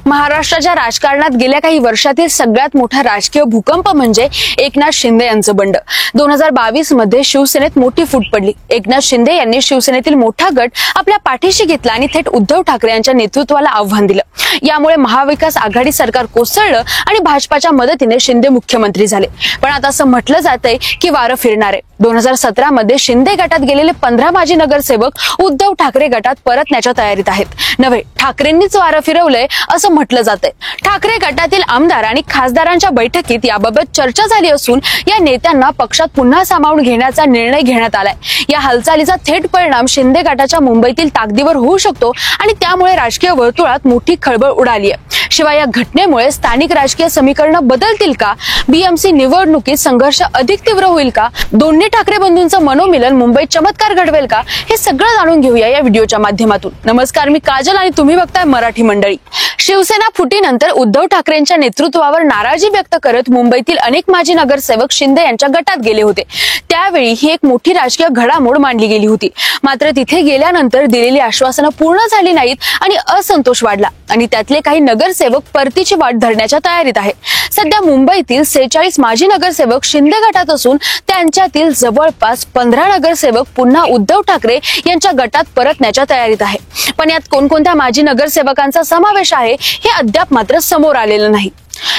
महाराष्ट्राच्या राजकारणात गेल्या काही वर्षातील सगळ्यात मोठा राजकीय भूकंप म्हणजे एकनाथ शिंदे यांचं बंड। 2022 मध्ये शिवसेनेत मोठी फूट पडली। एकनाथ शिंदे यांनी शिवसेनेतील मोठा गट आपल्या पाठीशी घेतला आणि थेट उद्धव ठाकरे यांच्या नेतृत्वाला आव्हान दिलं। यामुळे महाविकास आघाडी सरकार कोसळलं आणि भाजपाच्या मदतीने शिंदे मुख्यमंत्री झाले। पण आता असं म्हटलं जातंय की वारं फिरणार आहे। 2017 मध्ये शिंदे गटात गेलेले 15 माजी नगरसेवक उद्धव ठाकरे गटात परतण्याच्या तयारीत आहेत। नव्हे, ठाकरेंनीच वारं फिरवलंय असं म्हटलं जातंय। ठाकरे गटातील आमदार आणि खासदारांच्या बैठकीत याबाबत चर्चा झाली असून या नेत्यांना पक्षात पुन्हा सामावून घेण्याचा निर्णय घेण्यात आलाय। या हालचालीचा थेट परिणाम शिंदे गटाच्या मुंबईतील ताकदीवर होऊ शकतो आणि त्यामुळे राजकीय वर्तुळात मोठी खळबळ उडाली आहे। शिवाय या घटनेमुळे स्थानिक राजकीय समीकरणं बदलतील का? बीएमसी निवडणुकीत संघर्ष अधिक तीव्र होईल का? दोन्ही ठाकरे बंधूंचं मनोमिलन मुंबईत चमत्कार घडवेल का? हे सगळं जाणून घेऊया या व्हिडिओच्या माध्यमातून। नमस्कार, मी काजल आणि तुम्ही बघताय मराठी मंडळी। शिवसेना फुटीनंतर उद्धव ठाकरेंच्या नेतृत्वावर नाराजी व्यक्त करत मुंबईतील अनेक माजी नगरसेवक शिंदे यांच्या गटात गेले होते। त्यावेळी ही एक मोठी राजकीय घडामोड मानली गेली होती। मात्र तिथे गेल्यानंतर दिलेली आश्वासनं पूर्ण झाली नाहीत आणि असंतोष वाढला आणि त्यातले काही नगरसेवक परतीची वाट धरण्याच्या तयारीत आहेत। सध्या मुंबईतील 46 माजी नगरसेवक शिंदे गटात असून त्यांच्यातील जवळपास 15 नगरसेवक पुन्हा उद्धव ठाकरे यांच्या गटात परतण्याच्या तयारीत आहे। पण यात कोणकोणत्या माजी नगरसेवकांचा समावेश आहे हे अद्याप मात्र समोर आलेलं नाही।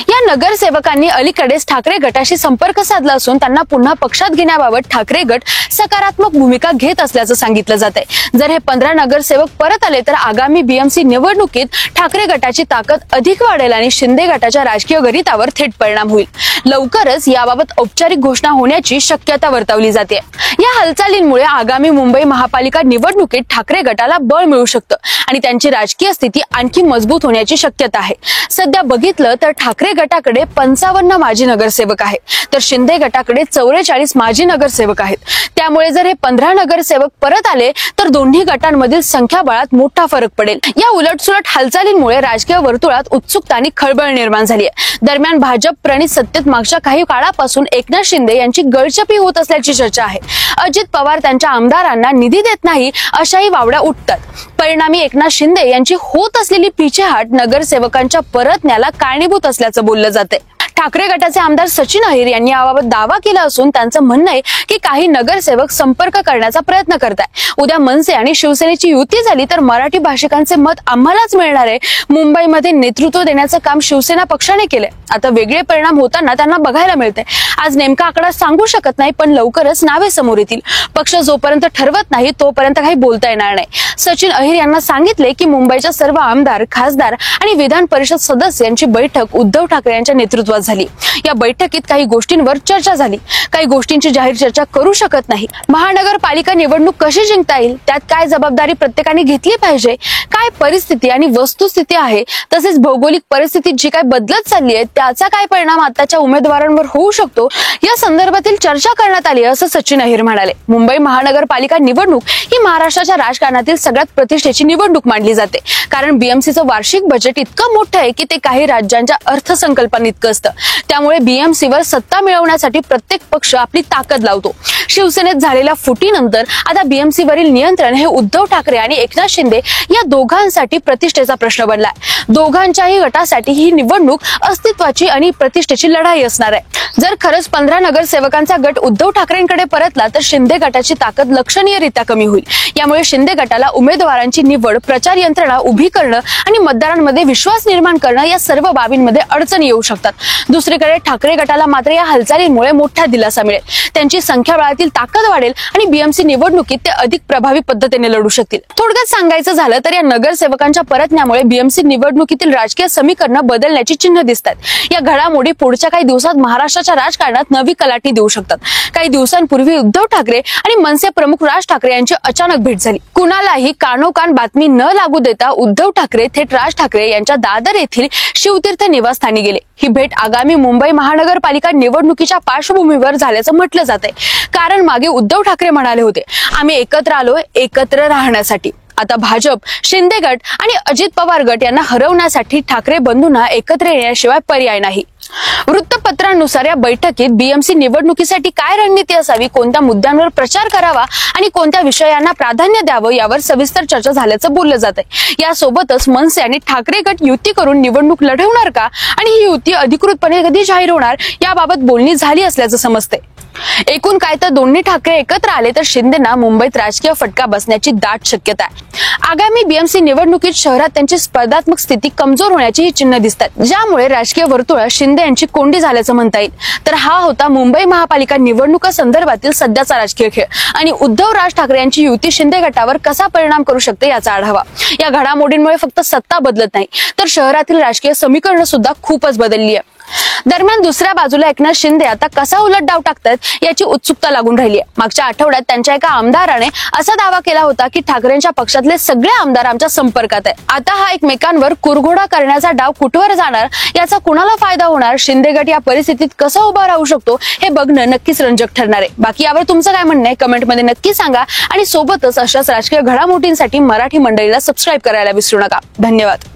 या नगरसेवकांनी अलीकडेच ठाकरे गटाशी संपर्क साधला असून त्यांना पुन्हा पक्षात घेण्याबाबत ठाकरे गट सकारात्मक भूमिका घेत असल्याचं सांगितलं जात आहे। जर हे 15 नगरसेवक परत आले तर आगामी बीएमसी निवडणुकीत ठाकरे गटाची ताकद अधिक वाढेल आणि शिंदे गटाच्या राजकीय गणितावर थेट परिणाम होईल। लवकरच याबाबत औपचारिक घोषणा होण्याची शक्यता वर्तवली जाते। या हालचालींमुळे आगामी मुंबई महापालिका निवडणुकीत ठाकरे गटाला बळ मिळू शकतं आणि त्यांची राजकीय स्थिती आणखी मजबूत होण्याची शक्यता आहे। सध्या बघितलं तर ठाकरे गटाकडे 55 माजी नगरसेवक आहेत तर शिंदे गटाकडे 44 माजी नगरसेवक आहेत। त्यामुळे जर हे 15 नगरसेवक परत आले तर दोन्ही गटांमधील संख्याबळात मोठा फरक पडेल। या उलटसुलट हालचालींमुळे राजकीय वर्तुळात उत्सुकता आणि खळबळ निर्माण झाली आहे। दरम्यान भाजप प्रणित सत्तेत मागच्या काही काळापासून एकनाथ शिंदे यांची गळचपी होत असल्याची चर्चा आहे। अजित पवार त्यांच्या आमदारांना निधी देत नाही अशाही वावड्या उठतात। परिणामी एकनाथ शिंदे यांची होत असलेली पिछेहाट नगरसेवकांच्या परतण्याला कारणीभूत असल्याचं बोललं जाते। ठाकरे गटाचे आमदार सचिन अहिर यांनी याबाबत दावा केला असून त्यांचं म्हणणं आहे की काही नगरसेवक संपर्क करण्याचा प्रयत्न करताय। उद्या मनसे आणि शिवसेनेची युती झाली तर मराठी भाषिकांचे मत आम्हालाच मिळणार आहे। मुंबईमध्ये नेतृत्व देण्याचं काम शिवसेना पक्षाने केलंय। आता वेगळे परिणाम होताना त्यांना बघायला मिळतंय। आज नेमका आकडा सांगू शकत नाही, पण लवकरच नावे समोर येतील। पक्ष जोपर्यंत ठरवत नाही तोपर्यंत काही बोलता येणार नाही। सचिन अहिर यांना सांगितले की मुंबईच्या सर्व आमदार, खासदार आणि विधान परिषद सदस्य यांची बैठक उद्धव ठाकरे यांच्या नेतृत्वात झाली। या बैठकीत काही गोष्टींवर चर्चा झाली। काही गोष्टींची जाहीर चर्चा करू शकत नाही। महानगरपालिका निवडणूक कशी जिंकता येईल, त्यात काय जबाबदारी प्रत्येकाने घेतली पाहिजे, काय परिस्थिती आणि वस्तुस्थिती आहे, तसेच भौगोलिक परिस्थिती जी काय बदलत चालली आहे त्याचा काय परिणाम आताच्या उमेदवारांवर होऊ शकतो, या संदर्भातील चर्चा करण्यात आली असं सचिन अहिर म्हणाले। मुंबई महानगरपालिका निवडणूक ही महाराष्ट्राच्या राजकारणातील सगळ्यात प्रतिष्ठेची निवडणूक मानली जाते, कारण बीएमसीचं वार्षिक बजेट इतकं मोठं आहे की ते काही राज्यांच्या अर्थसंकल्पाइतकं असतं। त्यामुळे बीएमसीवर सत्ता मिळवण्यासाठी प्रत्येक पक्ष आपली ताकद लावतो। शिवसेनेत झालेल्या फुटीनंतर आता बीएमसीवरील नियंत्रण हे उद्धव ठाकरे आणि एकनाथ शिंदे या दोघांसाठी प्रतिष्ठेचा प्रश्न बनलाय। दोघांच्याही गटासाठी ही निवडणूक अस्तित्वाची आणि प्रतिष्ठेची लढाई असणार आहे। जर खरंच 15 नगरसेवकांचा गट उद्धव ठाकरेंकडे परतला तर शिंदे गटाची ताकद लक्षणीयरित्या कमी होईल। यामुळे शिंदे गटाला उमेदवारांची निवड, प्रचार यंत्रणा उभी करणं आणि मतदारांमध्ये विश्वास निर्माण करणं या सर्व बाबींमध्ये अडचणी येऊ शकतात। दुसरीकडे ठाकरे गटाला मात्र या हालचालींमुळे मोठा दिलासा मिळेल। त्यांची संख्याबळातील ताकद वाढेल आणि बीएमसी निवडणुकीत ते अधिक प्रभावी पद्धतीने लढू शकतील। थोडक्यात सांगायचं झालं तर या नगरसेवकांच्या परतण्यामुळे बीएमसी निवडणुकीतील राजकीय समीकरणं बदलण्याची चिन्ह दिसतात। या घडामोडी पुढच्या काही दिवसात महाराष्ट्राच्या राजकारणात नवी कलाटणी देऊ शकतात। काही दिवसांपूर्वी उद्धव ठाकरे आणि मनसे प्रमुख राज ठाकरे यांची अचानक भेट झाली। कुणालाही कानोकान बातमी न लागू देता उद्धव ठाकरे थेट राज ठाकरे यांच्या दादर येथील शिवतीर्थ निवासस्थानी गेले। ही भेट आगामी मुंबई महानगरपालिका निवडणुकीच्या पार्श्वभूमीवर झाल्याचं म्हटलं जात आहे, कारण मागे उद्धव ठाकरे म्हणाले होते, आम्ही एकत्र आलोय एकत्र राहण्यासाठी। आता भाजप, शिंदे गट आणि अजित पवार गट यांना हरवण्यासाठी ठाकरे बंधूंना एकत्र येण्याशिवाय पर्याय नाही। वृत्तपत्रांनुसार या बैठकीत बीएमसी निवडणुकीसाठी काय रणनीती असावी, कोणत्या मुद्द्यांवर प्रचार करावा आणि कोणत्या विषयांना प्राधान्य द्यावं यावर सविस्तर चर्चा झाल्याचं बोललं जात आहे। यासोबतच मनसे आणि ठाकरे गट युती करून निवडणूक लढवणार का आणि ही युती अधिकृतपणे कधी जाहीर होणार याबाबत बोलणी झाली असल्याचं समजते। एकूण काय तर दोन्ही ठाकरे एकत्र आले तर शिंदेना मुंबईत राजकीय फटका बसण्याची दाट शक्यता आहे। आगामी बीएमसी निवडणुकीत शहरात त्यांची स्पर्धात्मक स्थिती कमजोर होण्याची ही चिन्ह दिसतात, ज्यामुळे राजकीय वर्तुळात शिंदे यांची कोंडी झाल्याचं म्हणता येईल। तर हा होता मुंबई महापालिका निवडणुका संदर्भातील सध्याचा राजकीय खेळ आणि उद्धव राज ठाकरे यांची युती शिंदे गटावर कसा परिणाम करू शकते याचा आढावा। या घडामोडींमुळे फक्त सत्ता बदलत नाही तर शहरातील राजकीय समीकरण सुद्धा खूपच बदलली आहे। दरम्यान दुसऱ्या बाजूला एकनाथ शिंदे आता कसा उलट डाव टाकतात याची उत्सुकता लागून राहिली आहे। मागच्या आठवड्यात त्यांच्या एका आमदाराने असा दावा केला होता की ठाकरेंच्या पक्षातले सगळे आमदार आमच्या संपर्कात आहे। आता हा एकमेकांवर कुरघोडा करण्याचा डाव कुठवर जाणार, याचा कुणाला फायदा होणार, शिंदे गट या परिस्थितीत कसा उभा राहू शकतो हे बघणं नक्कीच रंजक ठरणार आहे। बाकी यावर तुमचं काय म्हणणं आहे कमेंटमध्ये नक्की सांगा आणि सोबतच अशाच राजकीय घडामोडींसाठी मराठी मंडळीला सबस्क्राईब करायला विसरू नका। धन्यवाद।